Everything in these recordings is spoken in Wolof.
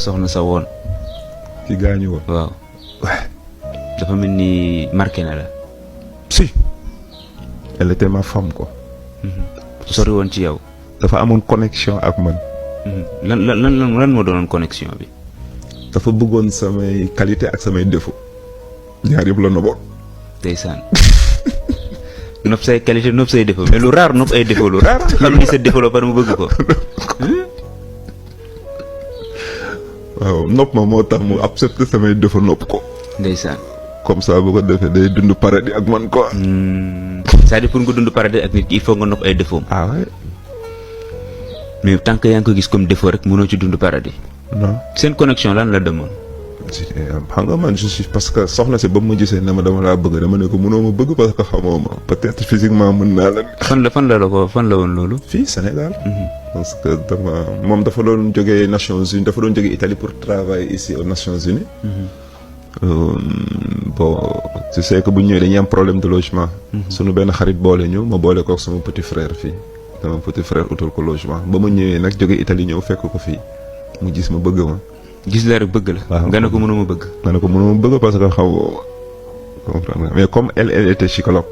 soxna sa woon. ki gaañu woon. waaw. dafa mel ni marqué na la. si. elle était ma femme quoi. sori woon ci yow. dafa amoon connexion ak man. lan moo doonoon connexion bi. dafa bëggoon samay qualité ak samay défaut. ñaar yëpp la noboon. ndeysaan. nopp say qualité nopp say défaut mais lu raar nopp ay défaut lu raar xam ni sa défaut la par mu bëgg ko. waaw nopp ma moo tax mu accepté samay défaut nopp ko. ndeysaan. comme ça bu ko defee day dund paradis ak man quoi. c'est-à-dire pour nga dund paradis ak nit il faut nga nopp ay défaut. ah ouais. mais tant que yaa ngi ko gis comme défaut rek mënoo ci dund paradis. non. seen connexion lan la demoon. xam nga man je suis parce que soxna si ba mu gisee ne ma dama laa bëgg dama ne ko mënoo ma bëgg parce que xamoo ma peut-être physiquement mën naa la. fan la woon loolu. fii Sénégal. parce que moom dafa doon jógee Nations Unies dafa doon jógee Italie pour travailler ici aux Nations Unies. bon tu sais que bu ñu ñëwee dañuy am problème de logement. sunu benn xarit boole ñu ma boole kook sama petit frère fii sama petit frère utal ko logement ba ma ñëwee nag jógee Italie ñëw fekk ko fii mu gis ma bëgg ma. gis la rek bëgg la. waaw nga ne ko mënuma bëgg. nga ne ko mënuma bëgg parce que xaw comprendre mais comme elle était psychologue.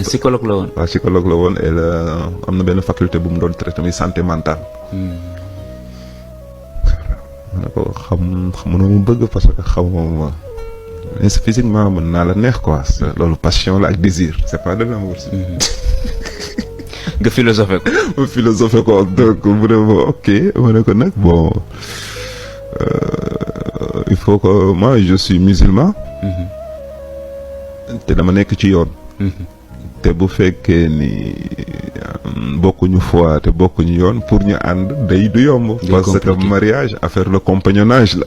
psychologue la woon. waaw psychologue la woon elle am na benn faculté bu mu doon traité muy santé mentale. ma ne ko mënuma bëgg parce que xaw ma mais physiquement mën naa la neex quoi. loolu passion la ak désir. c'est pas de l'amour. nga philosophé ko. ma philosophé ko donc mu ne ma ok ma ne ko nag bon. il faut que moi je suis musulman. te dama nekk ci yoon. te bu fekkee ni bokkuñu foi te bokkuñu yoon pour ñu ànd day du yomb. parce que mariage affaire de compagnonnage la.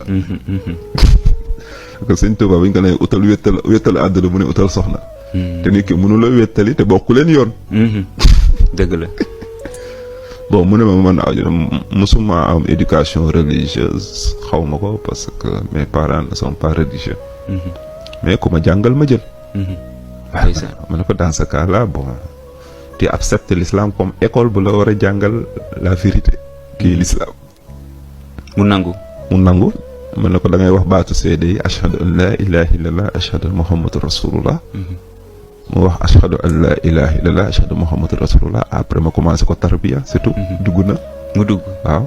parce que sëñ Tuubaa bi ñu ko nee utal wéttal àdduna mu ne utal soxna. te nit ki mënu la wéttali te bokku leen yoon. dëgg la. bon mu ne ma man musuma am éducation religieuse xaw ma ko parce que mes parents ne sont pas religieux. mais ku ma jàngal ma jël. ma ne ko dans ce cas là bon tu acceptes l'islam comme école bu la war a jàngal la vérité. kii l'islam. mu nangu. ma ne ko da ngay wax baatu seede yi ashhadu an la ilaha illallah ashhadu an muhammadu rasulullah. mu wax ashhadu an la ilaha illallah ashhadu muhammadu rasulullah après ma commencé ko tarbiya c'est tout. dugg na. mu dugg waaw.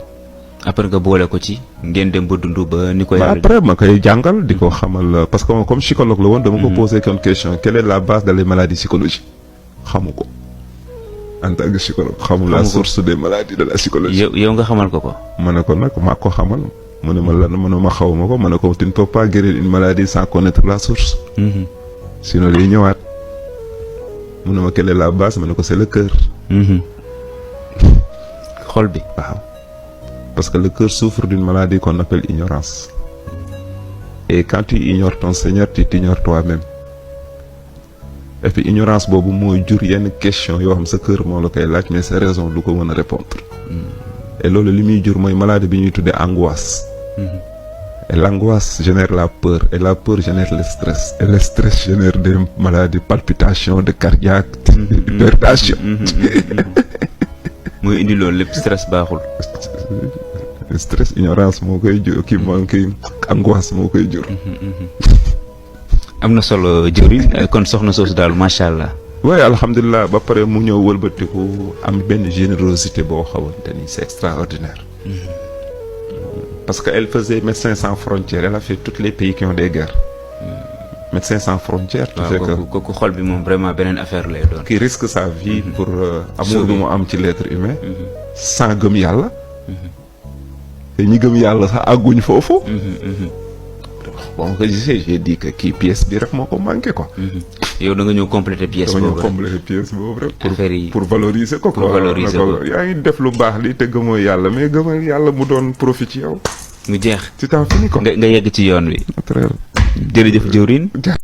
après nga boole ko ci. ngeen dem ba dund ba ni ko yàlla. après ma koy jàngal di ko xamal parce que comme psychologue la woon. dama ko posé comme question quelle est la base des maladies psychologiques. xamu ko en tant que psychologue. xamul la source des maladies de la psychologie. yow nga xamal ko ko. ma ne ko nag maa ko xamal. mu ne ma lan ma ne ma xaw ma ko ma ne ko tu ne peux pas guérir une maladie sans connaître la source. sinon day ñëwaat. mu ne ma quelle est la base ma ne ko c'est le cœur. xol bi waaw. parce que le cœur souffre d'une maladie qu'on appelle ignorance. et quand tu ignores ton Seigneur tu t'ignores toi-même. et puis ignorance boobu mooy jur yenn question yoo xam sa cœur moo la koy laaj mais sa raison du ko mën a répondre. et loolu li muy jur mooy maladie bi ñuy tuddee angoisse. et l'angoisse génère la peur et la peur génère le stress et le stress génère des maladies palpitations de cardiaque. hypertension. mooy indi loolu lépp stress baaxul. stress ignorance moo koy jur kii angoisse moo koy jur. am na solo jëriñ kon soxna soosu daal macha allah. oui alhamdulilah ba pare mu ñëw wëlbatiku am benn générosité boo xamante ni c'est extraordinaire. parce que elle faisait Médecins sans frontières elle a fait tous les pays qui ont des guerres. Médecins sans frontières. tu sais que kooku xol bi moom vraiment beneen affaire lay doon. qui risque sa vie pour amour bi mu am ci l'être humain. sans gëm yàlla. te ñi gëm yàlla sax àgguñ foofu. bon que j'ai dit que kii pièce bi rek moo ko manqué quoi. yow da nga ñëw compléter pièce boobu rek dama ñëw compléter pièce boobu rek. pour valoriser ko. pour valoriser ko yaa ngi def lu baax li te gëmoo yàlla mais gëmal yàlla mu doon profit ci yow. mu jeex. ci temps fini ko nga yegg ci yoon wi. jërëjëf jëwriñ.